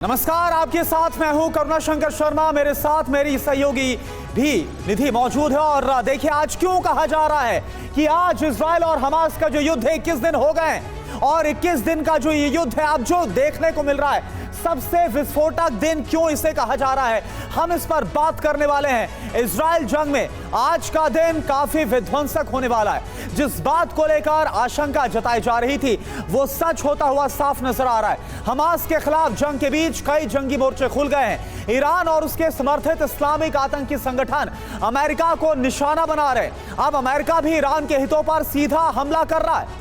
नमस्कार, आपके साथ मैं हूं करुणा शंकर शर्मा। मेरे साथ मेरी सहयोगी भी निधि मौजूद है। और देखिए, आज क्यों कहा जा रहा है कि आज इजराइल और हमास का जो युद्ध है 21 दिन हो गए और 21 दिन का जो ये युद्ध है अब जो देखने को मिल रहा है, सबसे विस्फोटक दिन क्यों इसे कहा जा रहा है, हम इस पर बात करने वाले हैं। इजराइल जंग में आज का दिन काफी विध्वंसक होने वाला है। जिस बात को लेकर आशंका जताई जा रही थी वो सच होता हुआ साफ नजर आ रहा है। हमास के खिलाफ जंग के बीच कई जंगी मोर्चे खुल गए हैं। ईरान और उसके समर्थित इस्लामिक आतंकी संगठन अमेरिका को निशाना बना रहे हैं। अब अमेरिका भी ईरान के हितों पर सीधा हमला कर रहा है।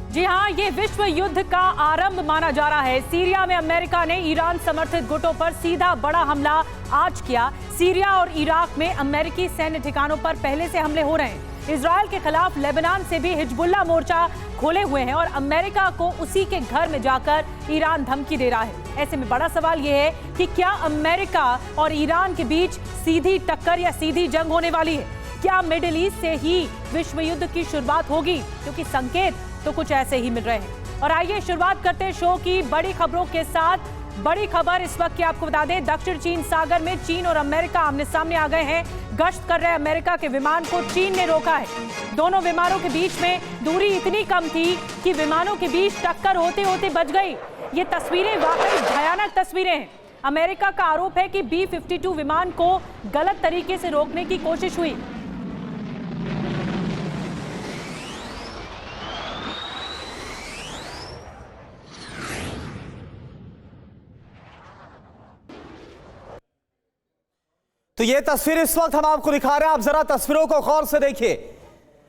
जी हां, ये विश्व युद्ध का आरंभ माना जा रहा है। सीरिया में अमेरिका ने ईरान समर्थित गुटों पर सीधा बड़ा हमला आज किया। सीरिया और इराक में अमेरिकी सैन्य ठिकानों पर पहले से हमले हो रहे हैं। इजराइल के खिलाफ लेबनान से भी हिजबुल्लाह मोर्चा खोले हुए हैं और अमेरिका को उसी के घर में जाकर ईरान धमकी दे रहा है। ऐसे में बड़ा सवाल यह है कि क्या अमेरिका और ईरान के बीच सीधी टक्कर या सीधी जंग होने वाली है? क्या मिडिल ईस्ट से ही विश्व युद्ध की शुरुआत होगी? क्योंकि संकेत तो कुछ ऐसे ही मिल रहे हैं। और आइए शुरुआत करते हैं शो की बड़ी खबरों के साथ। बड़ी खबर इस वक्त की आपको बता दें, दक्षिण चीन सागर में चीन और अमेरिका आमने सामने आ गए हैं। गश्त कर रहे अमेरिका के विमान को चीन ने रोका है। दोनों विमानों के बीच में दूरी इतनी कम थी कि विमानों के बीच टक्कर होते होते बच गई। ये तस्वीरें वाकई भयानक तस्वीरें हैं। अमेरिका का आरोप है कि B-52 विमान को गलत तरीके से रोकने की कोशिश हुई। तो ये तस्वीर इस वक्त हम आपको दिखा रहे हैं, आप जरा तस्वीरों को गौर से देखिए।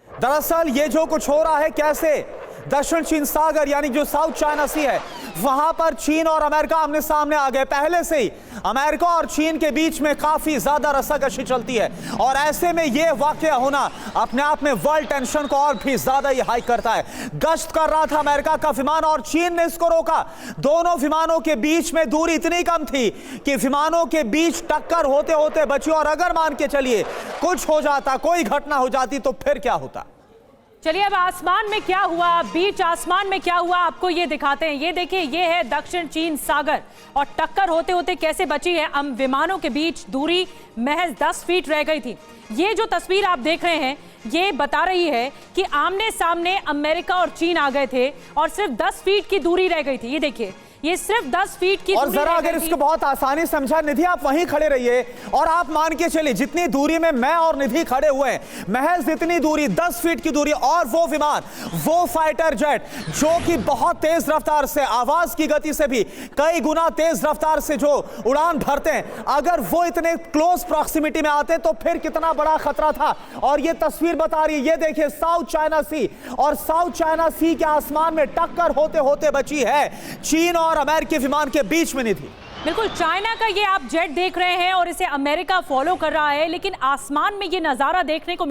दरअसल ये जो कुछ हो रहा है, कैसे दक्षिण चीन सागर यानी जो साउथ चाइना सी है, वहां पर चीन और अमेरिका आमने सामने आ गए। पहले से ही अमेरिका और चीन के बीच में काफी ज्यादा रस्साकशी चलती है और ऐसे में यह वाकया होना अपने आप में वर्ल्ड टेंशन को और भी ज्यादा ही हाई करता है। गश्त कर रहा था अमेरिका का विमान और चीन ने इसको रोका। दोनों विमानों के बीच में दूरी इतनी कम थी कि विमानों के बीच टक्कर होते होते बची। और अगर मान के चलिए कुछ हो जाता, कोई घटना हो जाती, तो फिर क्या होता? चलिए अब आसमान में क्या हुआ, बीच आसमान में क्या हुआ, आपको ये दिखाते हैं। ये देखिए, ये है दक्षिण चीन सागर और टक्कर होते होते कैसे बची है। विमानों के बीच दूरी महज 10 फीट रह गई थी। ये जो तस्वीर आप देख रहे हैं ये बता रही है कि आमने सामने अमेरिका और चीन आ गए थे और सिर्फ 10 फीट की दूरी रह गई थी। ये देखिए, ये सिर्फ 10 फीट की और जरा अगर इसको बहुत आसानी समझा, निधि आप वहीं खड़े रहिए और आप मान के चलिए जितनी दूरी में मैं और निधि खड़े हुए हैं, महज इतनी दूरी 10 फीट की दूरी, और वो विमान, वो फाइटर जेट जो कि बहुत तेज रफ्तार से, आवाज की गति से भी कई गुना तेज रफ्तार से जो उड़ान भरते हैं, अगर वो इतने क्लोज प्रॉक्सिमिटी में आते तो फिर कितना बड़ा खतरा था। और ये तस्वीर बता रही है, ये देखिए साउथ चाइना सी, और साउथ चाइना सी के आसमान में टक्कर होते होते बची है चीन और अमेरिकी विमान के बीच में। नहीं थी बिल्कुल, चाइना का ये आप जेट देख रहे हैं और इसे अमेरिका फॉलो कर रहा है, लेकिन आसमान में ये नज़ारा देखने को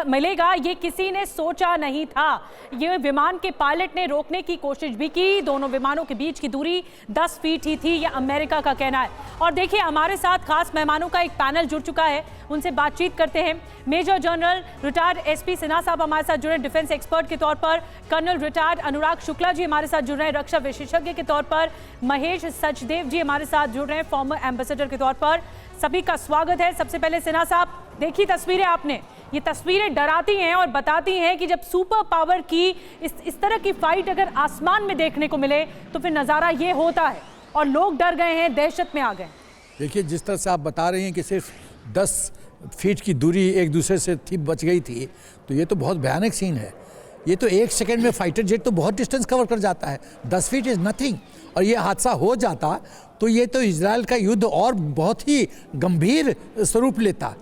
मिलेगा ये किसी ने सोचा नहीं था। ये विमान के पायलट ने रोकने की कोशिश भी की। दोनों विमानों के बीच की दूरी 10 फीट ही थी, ये अमेरिका का कहना है। और देखिए, हमारे साथ खास मेहमानों का एक पैनल जुड़ चुका है, उनसे बातचीत करते हैं। Major general retired SP Sinha साहब हमारे साथ जुड़े डिफेंस एक्सपर्ट के तौर पर, कर्नल रिटायर्ड अनुराग शुक्ला जी हमारे साथ जुड़ रहे हैं रक्षा विशेषज्ञ के तौर पर, महेश सचदेव जी हमारे साथ जुड़ रहे हैं फॉर्मर एम्बेसडर के तौर पर। सभी का स्वागत है। सबसे पहले सिन्हा साहब, देखी तस्वीरें आपने, ये तस्वीरें डराती हैं और बताती हैं कि जब सुपर पावर की इस तरह की फाइट अगर आसमान में देखने को मिले तो फिर नज़ारा ये होता है और लोग डर गए हैं, दहशत में आ गए। देखिए, जिस तरह से आप बता रहे हैं कि सिर्फ 10 फीट की दूरी एक दूसरे से थी, बच गई थी, तो ये तो बहुत भयानक सीन है। ये तो 1 सेकंड में फाइटर जेट तो बहुत डिस्टेंस कवर कर जाता है, 10 फीट इज़ नथिंग। और ये हादसा हो जाता तो ये तो इजराइल का युद्ध और बहुत ही गंभीर स्वरूप लेता।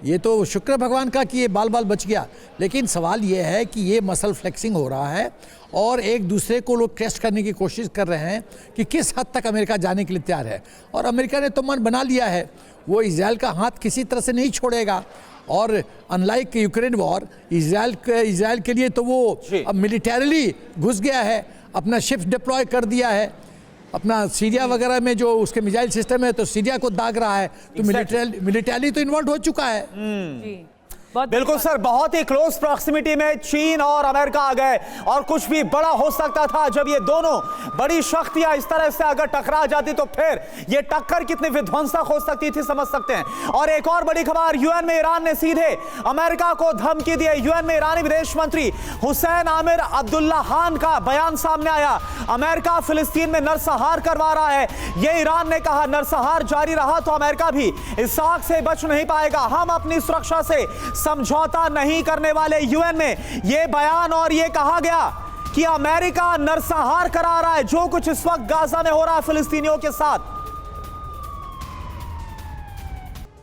ये तो शुक्र भगवान का कि ये बाल बाल बच गया। लेकिन सवाल ये है कि ये मसल फ्लेक्सिंग हो रहा है और एक दूसरे को लोग टेस्ट करने की कोशिश कर रहे हैं कि किस हद तक अमेरिका जाने के लिए तैयार है। और अमेरिका ने तो मन बना लिया है, वो इजराइल का हाथ किसी तरह से नहीं छोड़ेगा। और अनलाइक यूक्रेन वॉर, इजराइल के लिए तो वो अब मिलिटरीली घुस गया है, अपना शिप्स डिप्लॉय कर दिया है, अपना सीरिया वगैरह में जो उसके मिसाइल सिस्टम है तो सीरिया को दाग रहा है, तो मिलिटरी तो इन्वॉल्व हो चुका है। बिल्कुल सर, बहुत ही क्लोज प्रॉक्सिमिटी में चीन और अमेरिका आ गए और कुछ भी बड़ा हो सकता था। जब ये दोनों बड़ी शक्तियां इस तरह से अगर टकरा जाती तो फिर ये टक्कर कितनी विध्वंसक हो सकती थी, समझ सकते हैं। और एक और बड़ी खबर, यूएन में ईरान ने सीधे अमेरिका को धमकी दी। यूएन में ईरानी विदेश मंत्री हुसैन आमिर अब्दुल्लाहान का बयान सामने आया। अमेरिका फिलिस्तीन में नरसंहार करवा रहा है, ये ईरान ने कहा। नरसंहार जारी रहा तो अमेरिका भी इस आग से बच नहीं पाएगा, हम अपनी सुरक्षा से समझौता नहीं करने वाले। यूएन में यह बयान और यह कहा गया कि अमेरिका नरसंहार करा रहा है जो कुछ इस वक्त गाजा में हो रहा है फिलिस्तीनियों के साथ।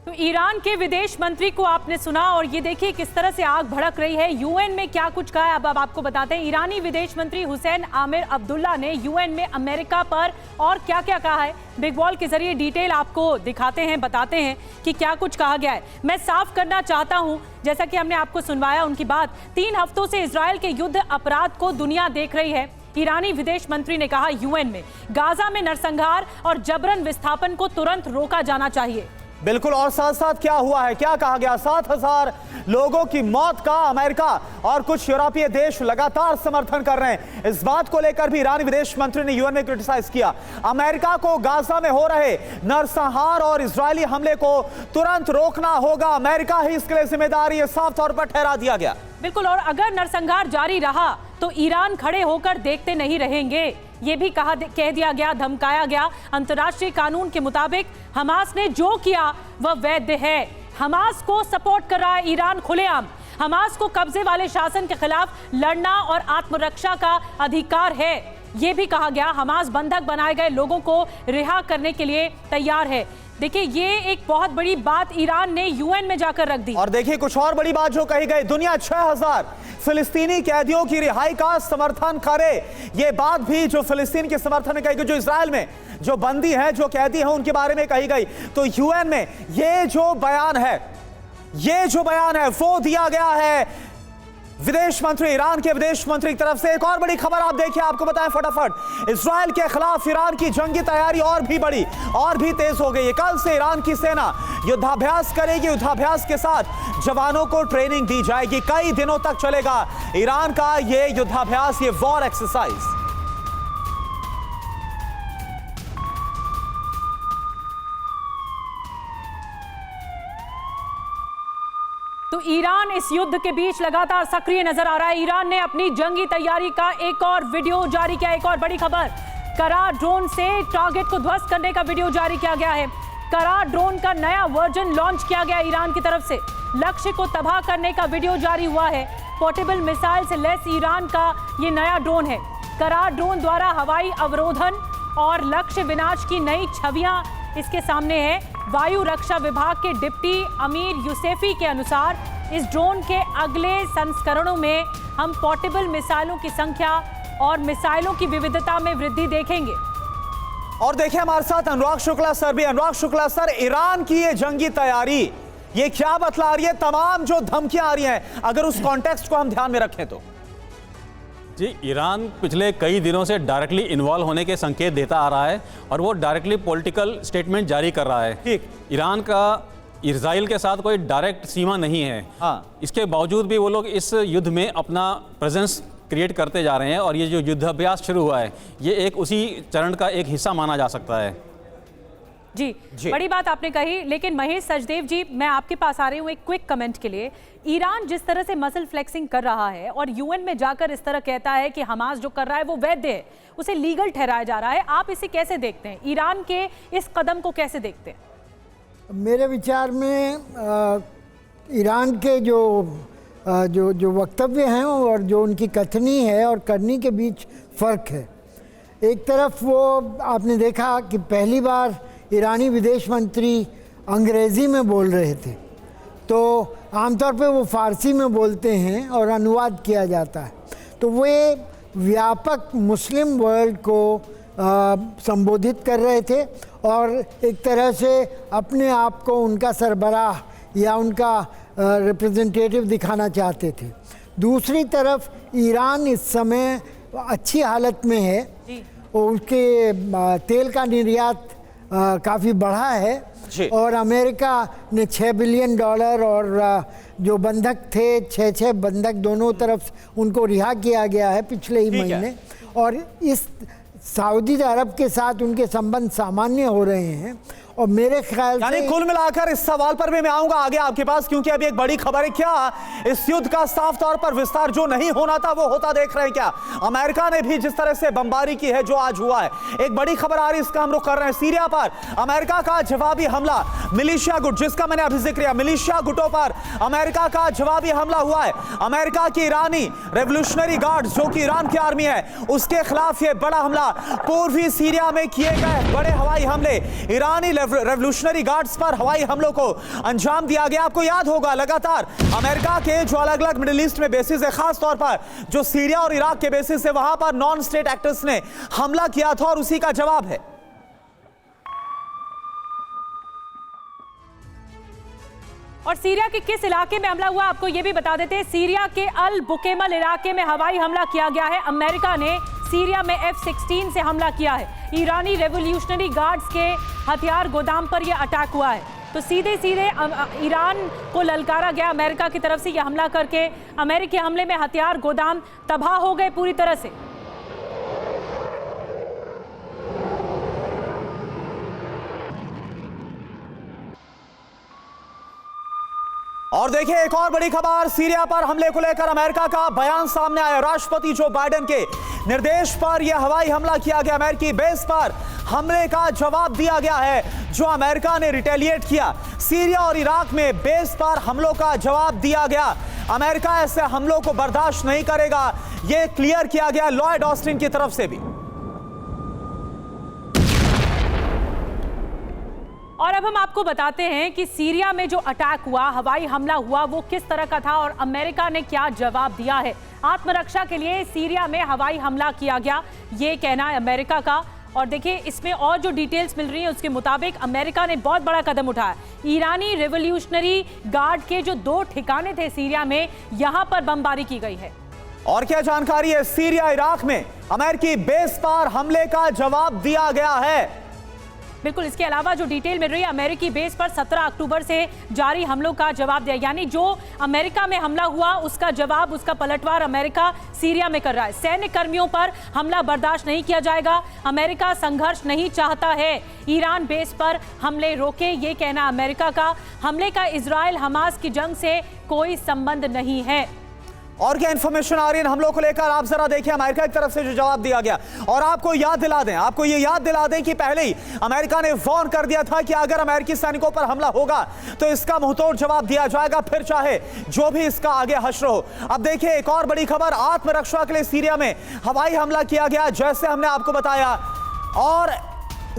तो ईरान के विदेश मंत्री को आपने सुना और ये देखिए किस तरह से आग भड़क रही है। यूएन में क्या कुछ कहा है अब आपको बताते हैं। ईरानी विदेश मंत्री हुसैन आमिर अब्दुल्ला ने यूएन में अमेरिका पर और क्या क्या कहा है, बिग वॉल के जरिए डिटेल आपको दिखाते हैं, बताते हैं कि क्या कुछ कहा गया है। मैं साफ करना चाहता हूं, जैसा कि हमने आपको सुनवाया उनकी बात, 3 हफ्तों से इजरायल के युद्ध अपराध को दुनिया देख रही है। ईरानी विदेश मंत्री ने कहा यूएन में गाजा में नरसंहार और जबरन विस्थापन को तुरंत रोका जाना चाहिए। बिल्कुल, और साथ साथ क्या हुआ है, क्या कहा गया, 7,000 लोगों की मौत का अमेरिका और कुछ यूरोपीय देश लगातार समर्थन कर रहे हैं। इस बात को लेकर भी ईरानी विदेश मंत्री ने यूएन में क्रिटिसाइज किया। अमेरिका को गाजा में हो रहे नरसंहार और इजरायली हमले को तुरंत रोकना होगा, अमेरिका ही इसके लिए जिम्मेदार, ये साफ तौर पर ठहरा दिया गया। बिल्कुल, और अगर नरसंहार जारी रहा तो ईरान खड़े होकर देखते नहीं रहेंगे, ये भी कह दिया गया, धमकाया गया। अंतर्राष्ट्रीय कानून के मुताबिक हमास ने जो किया वह वैध है। हमास को सपोर्ट कर रहा है ईरान खुलेआम। हमास को कब्जे वाले शासन के खिलाफ लड़ना और आत्मरक्षा का अधिकार है, ये भी कहा गया। हमास बंधक बनाए गए लोगों को रिहा करने के लिए तैयार है। देखिए, ये एक बहुत बड़ी बात ईरान ने यूएन में जाकर रख दी। और देखिए कुछ और बड़ी बात जो कही गई, दुनिया 6,000 फिलिस्तीनी कैदियों की रिहाई का समर्थन करे, ये बात भी जो फिलिस्तीन के समर्थन में कही गई, जो इजरायल में जो बंदी हैं, जो कैदी हैं, उनके बारे में कही गई। तो यूएन में ये जो बयान है वो दिया गया है विदेश मंत्री, ईरान के विदेश मंत्री की तरफ से। एक और बड़ी खबर आप देखिए, आपको बताएं फटाफट, इजरायल के खिलाफ ईरान की जंगी तैयारी और भी बड़ी और भी तेज हो गई है। कल से ईरान की सेना युद्धाभ्यास करेगी, युद्धाभ्यास के साथ जवानों को ट्रेनिंग दी जाएगी। कई दिनों तक चलेगा ईरान का ये युद्धाभ्यास, ये वॉर एक्सरसाइज। तो ईरान इस युद्ध के बीच लगातार सक्रिय नजर आ रहा है। ईरान ने अपनी जंगी तैयारी का एक और वीडियो जारी किया। एक और बड़ी खबर, करा ड्रोन से टारगेट को ध्वस्त करने का वीडियो जारी किया गया है। करा ड्रोन का नया वर्जन लॉन्च किया गया ईरान की तरफ से। लक्ष्य को तबाह करने का वीडियो जारी हुआ है। पोर्टेबल मिसाइल से लैस ईरान का ये नया ड्रोन है। करा ड्रोन द्वारा हवाई अवरोधन और लक्ष्य विनाश की नई छवियां इसके सामने है। वायु रक्षा विभाग के डिप्टी अमीर यूसेफी के अनुसार इस ड्रोन के अगले संस्करणों में हम पोर्टेबल मिसाइलों की संख्या और मिसाइलों की विविधता में वृद्धि देखेंगे। और देखिए हमारे साथ अनुराग शुक्ला सर भी। अनुराग शुक्ला सर, ईरान की ये जंगी तैयारी ये क्या बतला रही है, तमाम जो धमकियां आ रही हैं, अगर उस कॉन्टेक्स्ट को हम ध्यान में रखें तो? जी, ईरान पिछले कई दिनों से डायरेक्टली इन्वॉल्व होने के संकेत देता आ रहा है और वो डायरेक्टली पॉलिटिकल स्टेटमेंट जारी कर रहा है। ठीक, ईरान का इजराइल के साथ कोई डायरेक्ट सीमा नहीं है। हाँ। इसके बावजूद भी वो लोग इस युद्ध में अपना प्रेजेंस क्रिएट करते जा रहे हैं और ये जो युद्धाभ्यास शुरू हुआ है ये एक उसी चरण का एक हिस्सा माना जा सकता है। जी, बड़ी बात आपने कही। लेकिन महेश सचदेव जी, मैं आपके पास आ रही हूँ एक क्विक कमेंट के लिए। ईरान जिस तरह से मसल फ्लेक्सिंग कर रहा है और यूएन में जाकर इस तरह कहता है कि हमास जो कर रहा है वो वैध है, उसे लीगल ठहराया जा रहा है, आप इसे कैसे देखते हैं? ईरान के इस कदम को कैसे देखते हैं? मेरे विचार में ईरान के जो वक्तव्य हैं और जो उनकी कथनी है और करनी के बीच फ़र्क है। एक तरफ वो आपने देखा कि पहली बार ईरानी विदेश मंत्री अंग्रेज़ी में बोल रहे थे, तो आमतौर पे वो फ़ारसी में बोलते हैं और अनुवाद किया जाता है। तो वे व्यापक मुस्लिम वर्ल्ड को संबोधित कर रहे थे और एक तरह से अपने आप को उनका सरबराह या उनका रिप्रेजेंटेटिव दिखाना चाहते थे। दूसरी तरफ ईरान इस समय अच्छी हालत में है, उसके तेल का निर्यात काफ़ी बढ़ा जी। है और अमेरिका ने $6 बिलियन और जो बंधक थे 6 बंधक दोनों तरफ उनको रिहा किया गया है पिछले ही ठीक है। महीने। और इस सऊदी अरब के साथ उनके संबंध सामान्य हो रहे हैं और मेरे ख्याल यानी से कुल मिलाकर इस सवाल पर भी मैं आऊंगा आगे आपके पास, क्योंकि अभी एक बड़ी खबर है। क्या इस युद्ध का साफ तौर पर विस्तार जो नहीं होना था वो होता देख रहे हैं क्या? अमेरिका ने भी जिस तरह से बमबारी की है जो आज हुआ है, एक बड़ी खबर आ रही है, इसका हम रुख कर रहे हैं। सीरिया पर अमेरिका का जवाबी हमला, मिलिशिया गुट जिसका मैंने अभी जिक्र किया, मिलिशिया गुटों पर अमेरिका का जवाबी हमला हुआ है। अमेरिका की ईरानी रेवोल्यूशनरी गार्ड्स जो कि ईरान की आर्मी है उसके खिलाफ ये बड़ा हमला, पूर्वी सीरिया में किए गए बड़े हवाई हमले, ईरानी रेवोल्यूशनरी गार्ड्स पर हवाई हमलों को अंजाम दिया गया। आपको याद होगा लगातार अमेरिका के जो अलग अलग मिडिल ईस्ट में बेसिस है, खास तौर पर जो सीरिया और इराक के बेसिस है, वहां पर नॉन स्टेट एक्टर्स ने हमला किया था और उसी का जवाब है। और सीरिया के किस इलाके में हमला हुआ आपको यह भी बता देते हैं। सीरिया के अल बुकेमल इलाके में हवाई हमला किया गया है। अमेरिका ने सीरिया में F-16 से हमला किया है। ईरानी रेवोल्यूशनरी गार्ड्स के हथियार गोदाम पर यह अटैक हुआ है। तो सीधे ईरान को ललकारा गया अमेरिका की तरफ से यह हमला करके। अमेरिकी हमले में हथियार गोदाम तबाह हो गए पूरी तरह से। और देखिए एक और बड़ी खबर, सीरिया पर हमले को लेकर अमेरिका का बयान सामने आया। राष्ट्रपति जो बाइडेन के निर्देश पर यह हवाई हमला किया गया, अमेरिकी बेस पर हमले का जवाब दिया गया है जो अमेरिका ने रिटेलिएट किया। सीरिया और इराक में बेस पर हमलों का जवाब दिया गया। अमेरिका ऐसे हमलों को बर्दाश्त नहीं करेगा, यह क्लियर किया गया लॉयड ऑस्टिन की तरफ से भी। और अब हम आपको बताते हैं कि सीरिया में जो अटैक हुआ, हवाई हमला हुआ, वो किस तरह का था और अमेरिका ने क्या जवाब दिया है। आत्मरक्षा के लिए सीरिया में हवाई हमला किया गया, ये कहना है अमेरिका का। और देखिए इसमें और जो डिटेल्स मिल रही है उसके मुताबिक अमेरिका ने बहुत बड़ा कदम उठाया। ईरानी रेवोल्यूशनरी गार्ड के जो 2 ठिकाने थे सीरिया में, यहां पर बमबारी की गई है। और क्या जानकारी है, सीरिया इराक में अमेरिकी बेस पर हमले का जवाब दिया गया है। बिल्कुल, इसके अलावा जो डिटेल मिल रही है, अमेरिकी बेस पर 17 अक्टूबर से जारी हमलों का जवाब दिया, यानी जो अमेरिका में हमला हुआ उसका जवाब, उसका पलटवार अमेरिका सीरिया में कर रहा है। सैन्य कर्मियों पर हमला बर्दाश्त नहीं किया जाएगा, अमेरिका संघर्ष नहीं चाहता है, ईरान बेस पर हमले रोके, ये कहना अमेरिका का। हमले का इजराइल हमास की जंग से कोई संबंध नहीं है। और क्या इंफॉर्मेशन आ रही है हमलों को लेकर, आप जरा देखिए अमेरिका की तरफ से जो जवाब दिया गया। और आपको याद दिला दें कि पहले ही अमेरिका ने वार्न कर दिया था कि अगर अमेरिकी सैनिकों पर हमला होगा तो इसका मुंहतोड़ जवाब दिया जाएगा, फिर चाहे जो भी इसका आगे हश्र हो। अब देखिए एक और बड़ी खबर, आत्मरक्षा के लिए सीरिया में हवाई हमला किया गया जैसे हमने आपको बताया। और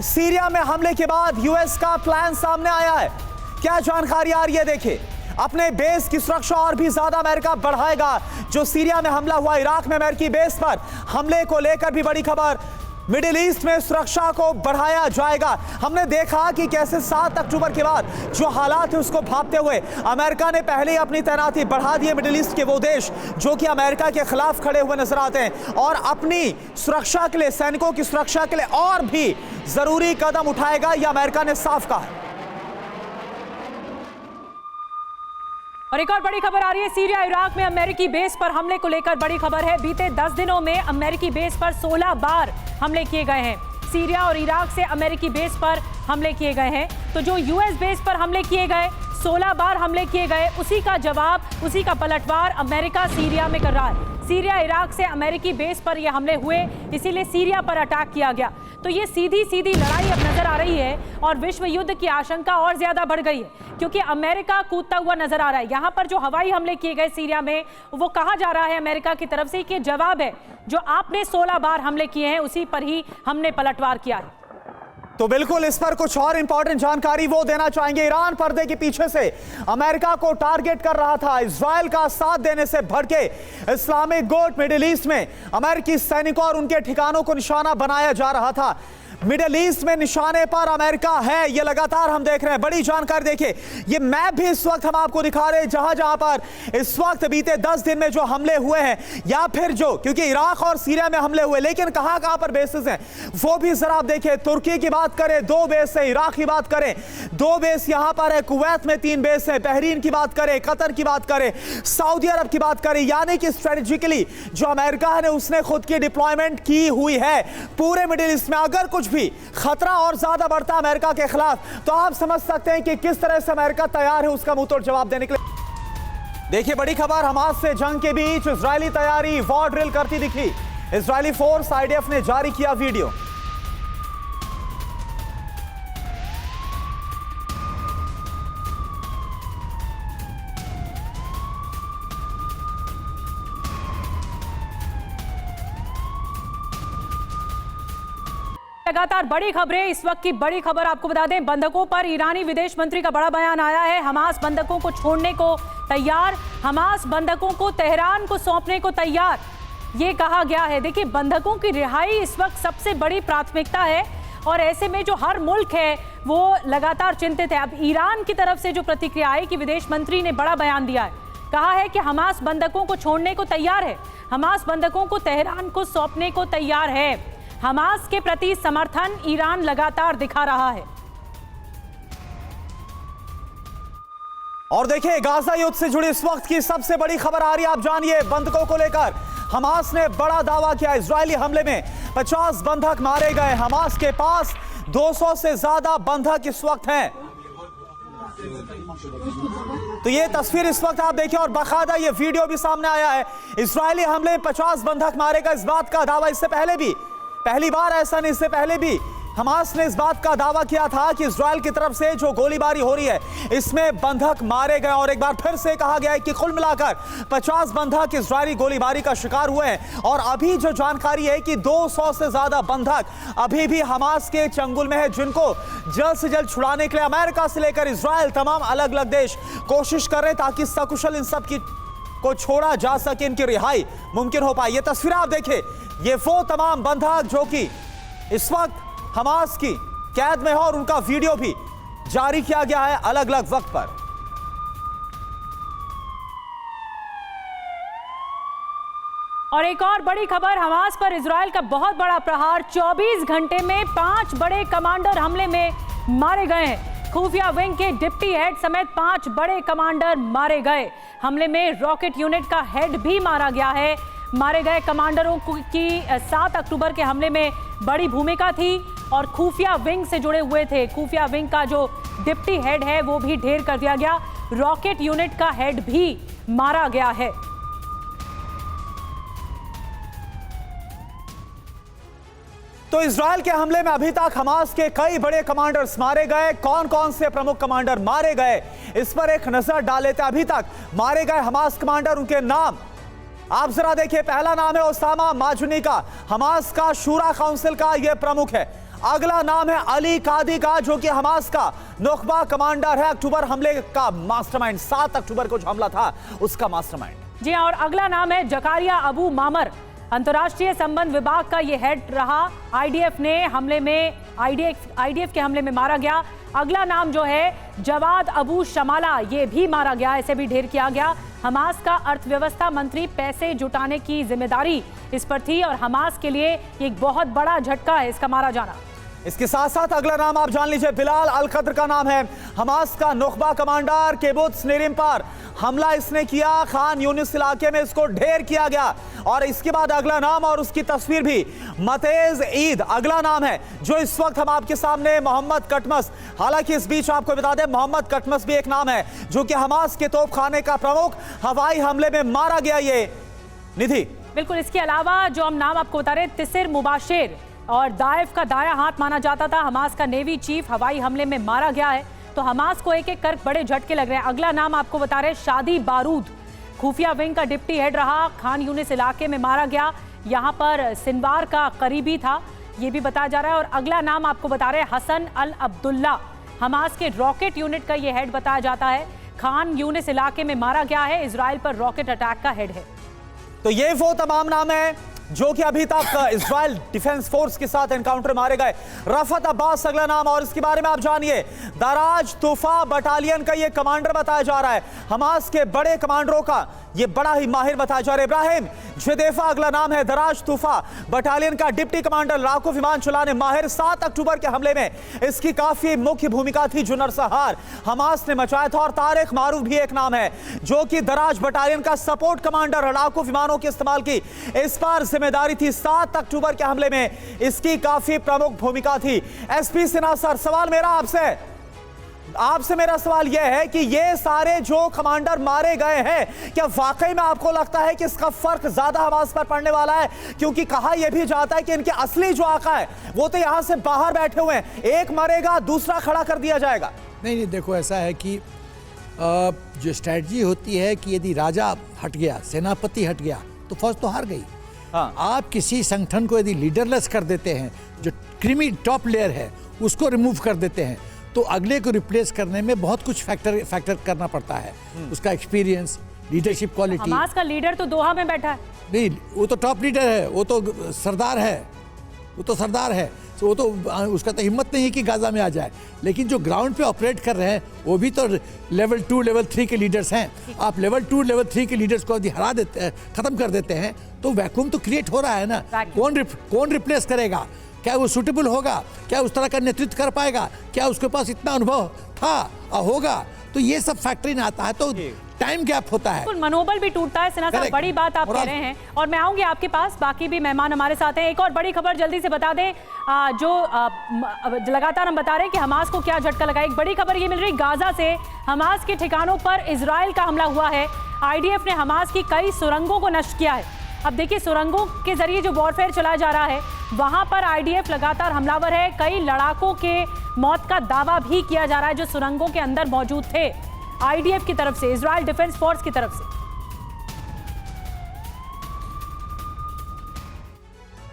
सीरिया में हमले के बाद यूएस का प्लान सामने आया है। क्या जानकारी आ रही है, देखिए अपने बेस की सुरक्षा और भी ज्यादा अमेरिका बढ़ाएगा। जो सीरिया में हमला हुआ, इराक में अमेरिकी बेस पर हमले को लेकर भी बड़ी खबर, मिडिल ईस्ट में सुरक्षा को बढ़ाया जाएगा। हमने देखा कि कैसे 7 अक्टूबर के बाद जो हालात है उसको भांपते हुए अमेरिका ने पहले ही अपनी तैनाती बढ़ा दी है। मिडिल ईस्ट के वो देश जो कि अमेरिका के खिलाफ खड़े हुए नजर आते हैं और अपनी सुरक्षा के लिए, सैनिकों की सुरक्षा के लिए और भी जरूरी कदम उठाएगा, यह अमेरिका ने साफ कहा है। और एक और बड़ी खबर आ रही है, सीरिया इराक में अमेरिकी बेस पर हमले को लेकर बड़ी खबर है। बीते 10 दिनों में अमेरिकी बेस पर 16 बार हमले किए गए हैं। सीरिया और इराक से अमेरिकी बेस पर हमले किए गए हैं। तो जो यूएस बेस पर हमले किए गए, 16 बार हमले किए गए, उसी का जवाब, उसी का पलटवार अमेरिका सीरिया में कर रहा है। सीरिया इराक से अमेरिकी बेस पर ये हमले हुए, इसीलिए सीरिया पर अटैक किया गया। तो ये सीधी सीधी लड़ाई अब नजर आ रही है और विश्व युद्ध की आशंका और ज्यादा बढ़ गई है क्योंकि अमेरिका कूदता हुआ नजर आ रहा है। यहाँ पर जो हवाई हमले किए गए सीरिया में, वो कहा जा रहा है अमेरिका की तरफ से कि जवाब है, जो आपने 16 बार हमले किए हैं उसी पर ही हमने पलटवार किया है। तो बिल्कुल इस पर कुछ और इंपॉर्टेंट जानकारी वो देना चाहेंगे। ईरान पर्दे के पीछे से अमेरिका को टारगेट कर रहा था। इजराइल का साथ देने से भड़के इस्लामिक गुट मिडिल ईस्ट में अमेरिकी सैनिकों और उनके ठिकानों को निशाना बनाया जा रहा था। मिडिल ईस्ट में निशाने पर अमेरिका है, ये लगातार हम देख रहे हैं। बड़ी जानकारी देखिए, ये मैप भी इस वक्त हम आपको दिखा रहे हैं जहां जहां पर इस वक्त बीते 10 दिन में जो हमले हुए हैं, या फिर जो, क्योंकि इराक और सीरिया में हमले हुए, लेकिन कहां कहां पर बेसेस हैं वो भी जरा आप देखिए। तुर्की की बात करें 2 बेस है, इराक की बात करें 2 बेस यहां पर है, कुवैत में 3 बेस है, बहरीन की बात करें, कतर की बात करें, सऊदी अरब की बात करें, यानी कि स्ट्रेटेजिकली जो अमेरिका ने उसने खुद की डिप्लॉयमेंट की हुई है पूरे मिडिल ईस्ट में। अगर कुछ भी खतरा और ज्यादा बढ़ता अमेरिका के खिलाफ तो आप समझ सकते हैं कि किस तरह से अमेरिका तैयार है उसका मुंहतोड़ जवाब देने के लिए। देखिए बड़ी खबर, हमास से जंग के बीच इजरायली तैयारी वॉर ड्रिल करती दिखी। इजरायली फोर्स आईडीएफ ने जारी किया वीडियो। लगातार बड़ी खबरें, इस वक्त की बड़ी खबर आपको बता दें, बंधकों पर ईरानी विदेश मंत्री का बड़ा बयान आया है। हमास बंधकों को छोड़ने को तैयार, हमास बंधकों को तेहरान को सौंपने को तैयार, ये कहा गया है। देखिए बंधकों की रिहाई इस वक्त सबसे बड़ी प्राथमिकता है और ऐसे में जो हर मुल्क है वो लगातार चिंतित है। अब ईरान की तरफ से जो प्रतिक्रिया आई कि विदेश मंत्री ने बड़ा बयान दिया है, कहा है कि हमास बंधकों को छोड़ने को तैयार है, हमास बंधकों को तेहरान को सौंपने को तैयार है। हमास के प्रति समर्थन ईरान लगातार दिखा रहा है। और देखिए गाजा युद्ध से जुड़ी इस वक्त की सबसे बड़ी खबर आ रही है, आप जानिए। बंधकों को लेकर हमास ने बड़ा दावा किया। इजरायली हमले में 50 बंधक मारे गए। हमास के पास 200 से ज्यादा बंधक इस वक्त हैं। तो ये तस्वीर इस वक्त आप देखिए और बाकायदा ये वीडियो भी सामने आया है। इजरायली हमले में 50 बंधक मारे गए, इस बात का दावा इससे पहले भी, पहली बार ऐसा नहीं, इससे पहले भी हमास ने इस बात का दावा किया था कि इजराइल की तरफ से जो गोलीबारी हो रही है इसमें बंधक मारे गए। और एक बार फिर से कहा गया है कि कुल मिलाकर 50 बंधक इजरायली गोलीबारी का शिकार हुए हैं। और अभी जो जानकारी है कि 200 से ज्यादा बंधक अभी भी हमास के चंगुल में है, जिनको जल्द से जल्द छुड़ाने के लिए अमेरिका से लेकर इजराइल तमाम अलग अलग देश कोशिश कर रहे हैं ताकि सकुशल इन सब की को छोड़ा जा सके, इनकी रिहाई मुमकिन हो पाए। ये तस्वीर आप देखिए, ये वो तमाम बंधक जो कि इस वक्त हमास की कैद में है और उनका वीडियो भी जारी किया गया है अलग अलग वक्त पर। और एक और बड़ी खबर, हमास पर इजराइल का बहुत बड़ा प्रहार। 24 घंटे में 5 बड़े कमांडर हमले में मारे गए हैं। खुफिया विंग के डिप्टी हेड समेत 5 बड़े कमांडर मारे गए। हमले में रॉकेट यूनिट का हेड भी मारा गया है। मारे गए कमांडरों की 7 अक्टूबर के हमले में बड़ी भूमिका थी और खुफिया विंग से जुड़े हुए थे। खुफिया विंग का जो डिप्टी हेड है वो भी ढेर कर दिया गया। रॉकेट यूनिट का हेड भी मारा गया है। तो इजराइल के हमले में अभी तक हमास के कई बड़े कमांडर्स मारे गए। कौन कौन से प्रमुख कमांडर मारे गए इस पर एक नजर डाल लेते हैं। अभी तक मारे गए हमास कमांडर, उनके नाम आप जरा देखिए। पहला नाम है ओसामा माजुनी का, हमास का शूरा काउंसिल का यह प्रमुख है। अगला नाम है अली कादी का, जो कि हमास का नुखबा कमांडर है, अक्टूबर हमले का मास्टरमाइंड, 7 अक्टूबर को जो हमला था उसका मास्टरमाइंड। जी और अगला नाम है जकारिया अबू मामर, अंतर्राष्ट्रीय संबंध विभाग का यह हेड रहा। आईडीएफ के हमले में मारा गया। अगला नाम जो है जवाद अबू शमाला, ये भी मारा गया, इसे भी ढेर किया गया। हमास का अर्थव्यवस्था मंत्री, पैसे जुटाने की जिम्मेदारी इस पर थी और हमास के लिए एक बहुत बड़ा झटका है इसका मारा जाना। इसके साथ साथ अगला नाम आप जान लीजिए, बिलाल अल कद्र का नाम है, हमास का नुखबा कमांडर। किबुत्ज नेरिम पर हमला इसने किया, खान यूनिस इलाके में इसको ढेर किया गया। और इसके बाद अगला नाम और उसकी तस्वीर भी, मतेज ईद अगला नाम है, जो इस वक्त हम आपके सामने, मोहम्मद कटमस। हालांकि इस बीच आपको बता दें मोहम्मद कटमस भी एक नाम है जो कि हमास के तोपखाने का प्रमुख, हवाई हमले में मारा गया। ये निधि बिल्कुल, इसके अलावा जो हम नाम आपको बता रहे, तिसिर मुबाशिर और दाइफ का दाया हाथ माना जाता था, हमास का नेवी चीफ, हवाई हमले में मारा गया है। तो हमास को एक एक कर बड़े झटके लग रहे हैं। अगला नाम आपको बता रहे, शादी बारूद, खुफिया विंग का डिप्टी हेड रहा, खान यूनिस इलाके में मारा गया। यहाँ पर सिनवार का करीबी था, ये भी बताया जा रहा है। और अगला नाम आपको बता रहे, हसन अल अब्दुल्ला, हमास के रॉकेट यूनिट का ये हेड बताया जाता है, खान यूनिस इलाके में मारा गया है, इजराइल पर रॉकेट अटैक का हेड है। तो ये वो तमाम नाम है जो कि अभी तक इजराइल डिफेंस फोर्स के साथ एनकाउंटर मारे गए। रफत अब्बास अगला नाम, और इसके बारे में आप जानिए। दराज तूफा बटालियन का ये कमांडर बताया जा रहा है, हमास के बड़े कमांडरों का ये बड़ा ही माहिर बताया जा रहा है। इब्राहिम जदेफा अगला नाम है, दराज तूफा बटालियन का डिप्टी कमांडर, लड़ाकू विमान चलाने माहिर। 7 अक्टूबर के हमले में इसकी काफी मुख्य भूमिका थी जो नरसंहार हमास ने मचाया था। और तारिक मारूफ भी एक नाम है जो कि दराज बटालियन का सपोर्ट कमांडर, लड़ाकू विमानों के इस्तेमाल की इस पर जिम्मेदारी थी। 7 अक्टूबर के हमले में इसकी काफी प्रमुख भूमिका थी। एसपी सिन्हा सर, सवाल मेरा आपसे मेरा सवाल यह है कि ये सारे जो कमांडर मारे गए हैं, क्या वाकई में आपको लगता है कि इसका फर्क ज्यादा हमास पर पड़ने वाला है? क्योंकि कहा यह भी जाता है कि इनके असली जो आका है वो तो यहां से बाहर बैठे हुए हैं, एक मरेगा दूसरा खड़ा कर दिया जाएगा। नहीं, देखो ऐसा है कि जो स्ट्रैटेजी होती है कि यदि राजा हट गया, सेनापति हट गया, तो फौज तो हार गई। हाँ। आप किसी संगठन को यदि लीडरलेस कर देते हैं, जो क्रीमी टॉप लेयर है उसको रिमूव कर देते हैं, तो अगले को रिप्लेस करने में बहुत कुछ फैक्टर करना पड़ता है। उसका एक्सपीरियंस, लीडरशिप क्वालिटी। हमास का लीडर तो दोहा में बैठा है। नहीं, वो तो टॉप लीडर है, वो तो सरदार है, तो वो तो उसका तो हिम्मत नहीं है कि गाजा में आ जाए। लेकिन जो ग्राउंड पे ऑपरेट कर रहे हैं वो भी तो लेवल 2, लेवल 3 के लीडर्स हैं। आप लेवल 2, लेवल 3 के लीडर्स को यदि हरा देते हैं, खत्म कर देते हैं, तो वैक्यूम तो क्रिएट हो रहा है ना। कौन रिप्लेस करेगा? क्या वो सूटेबल होगा? क्या उस तरह का नेतृत्व कर पाएगा? क्या उसके पास इतना अनुभव था होगा? तो ये सब फैक्टरी में आता है, तो टाइम गैप होता है, मनोबल भी टूटता है। सिन्हा साहब, बड़ी बात आप कह रहे हैं और मैं आऊंगी आपके पास। बाकी भी मेहमान हमारे साथ हैं। एक और बड़ी खबर जल्दी से बता दें, लगातार हम बता रहे हैं कि हमास को क्या झटका लगा। एक बड़ी खबर ये मिल रही गाजा से, हमास के ठिकानों पर इजराइल का हमला हुआ है। आईडीएफ ने हमास की कई सुरंगों को नष्ट किया है। अब देखिए, सुरंगों के जरिए जो वॉरफेयर चलाया जा रहा है, वहां पर आईडीएफ लगातार हमलावर है। कई लड़ाकों के मौत का दावा भी किया जा रहा है जो सुरंगों के अंदर मौजूद थे, आईडीएफ की तरफ से, इजराइल डिफेंस फोर्स की तरफ से।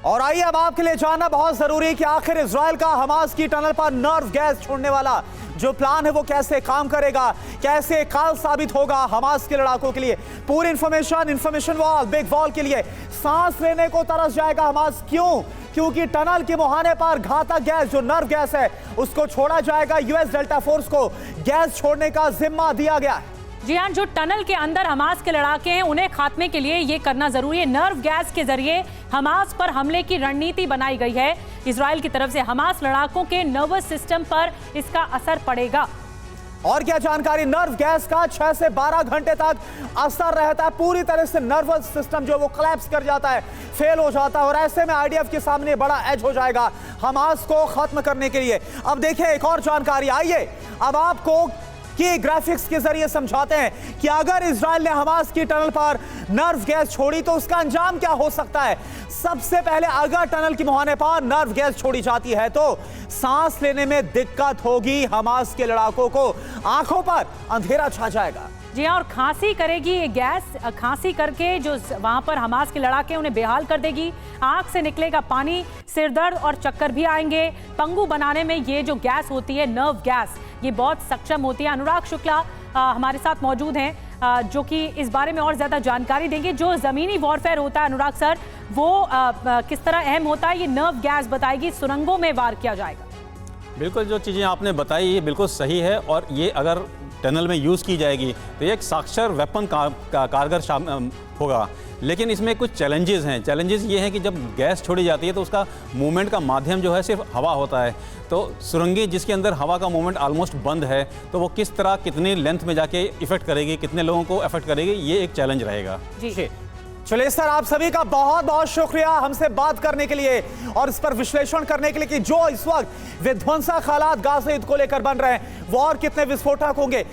और आइए अब आपके लिए जानना बहुत जरूरी है कि आखिर इजराइल का हमास की टनल पर नर्व गैस छोड़ने वाला जो प्लान है वो कैसे काम करेगा, कैसे काल साबित होगा हमास के लड़ाकों के लिए। पूरी इंफॉर्मेशन वॉल, बिग वॉल के लिए सांस लेने को तरस जाएगा हमास। क्यों? क्योंकि टनल के मुहाने पर घातक गैस जो नर्व गैस है उसको छोड़ा जाएगा। यूएस डेल्टा फोर्स को गैस छोड़ने का जिम्मा दिया गया है। जी हाँ, जो टनल के अंदर हमास के लड़ाके हैं उन्हें खात्मे के लिए ये करना जरूरी है। नर्व गैस के जरिए हमास पर हमले की रणनीति बनाई गई है इजराइल की तरफ से। हमास लड़ाकों के नर्वस सिस्टम पर इसका असर पड़ेगा। और क्या जानकारी? नर्व गैस का 6 से 12 घंटे तक असर रहता है। पूरी तरह से नर्वस सिस्टम जो वो कोलैप्स कर जाता है, फेल हो जाता है। और ऐसे में आईडीएफ के सामने बड़ा एज हो जाएगा हमास को खत्म करने के लिए। अब देखिए एक और जानकारी। आइए अब आपको कि ग्राफिक्स के जरिए समझाते हैं कि अगर इजराइल ने हमास की टनल पर नर्व गैस छोड़ी तो उसका अंजाम क्या हो सकता है। सबसे पहले अगर टनल की मुहाने पर नर्व गैस छोड़ी जाती है तो सांस लेने में दिक्कत होगी हमास के लड़ाकों को, आंखों पर अंधेरा छा जाएगा। जी हाँ, और खांसी करेगी ये गैस। खांसी करके जो वहां पर हमास के लड़ाके उन्हें बेहाल कर देगी। आंख से निकलेगा पानी, सिरदर्द और चक्कर भी आएंगे। पंगु बनाने में ये जो गैस होती है, नर्व गैस, ये बहुत सक्षम होती है। अनुराग शुक्ला हमारे साथ मौजूद हैं जो कि इस बारे में और ज़्यादा जानकारी देंगे। जो ज़मीनी वॉरफेयर होता है अनुराग सर, वो किस तरह अहम होता है, ये नर्व गैस बताएगी। सुरंगों में वार किया जाएगा। बिल्कुल, जो चीज़ें आपने बताई ये बिल्कुल सही है। और ये अगर टनल में यूज़ की जाएगी तो ये एक साक्षर वेपन कारगर होगा। लेकिन इसमें कुछ चैलेंजेस हैं। चैलेंजेस ये हैं कि जब गैस छोड़ी जाती है तो उसका मूवमेंट का माध्यम जो है सिर्फ हवा होता है। तो सुरंगें जिसके अंदर हवा का मूवमेंट ऑलमोस्ट बंद है, तो वो किस तरह कितनी लेंथ में जाके इफेक्ट करेगी, कितने लोगों को इफेक्ट करेगी, ये एक चैलेंज रहेगा। जी चलिए सर, आप सभी का बहुत बहुत शुक्रिया हमसे बात करने के लिए और इस पर विश्लेषण करने के लिए कि जो इस वक्त विध्वंसक हालात गाज़ा युद्ध को लेकर बन रहे हैं वो और कितने विस्फोटक होंगे।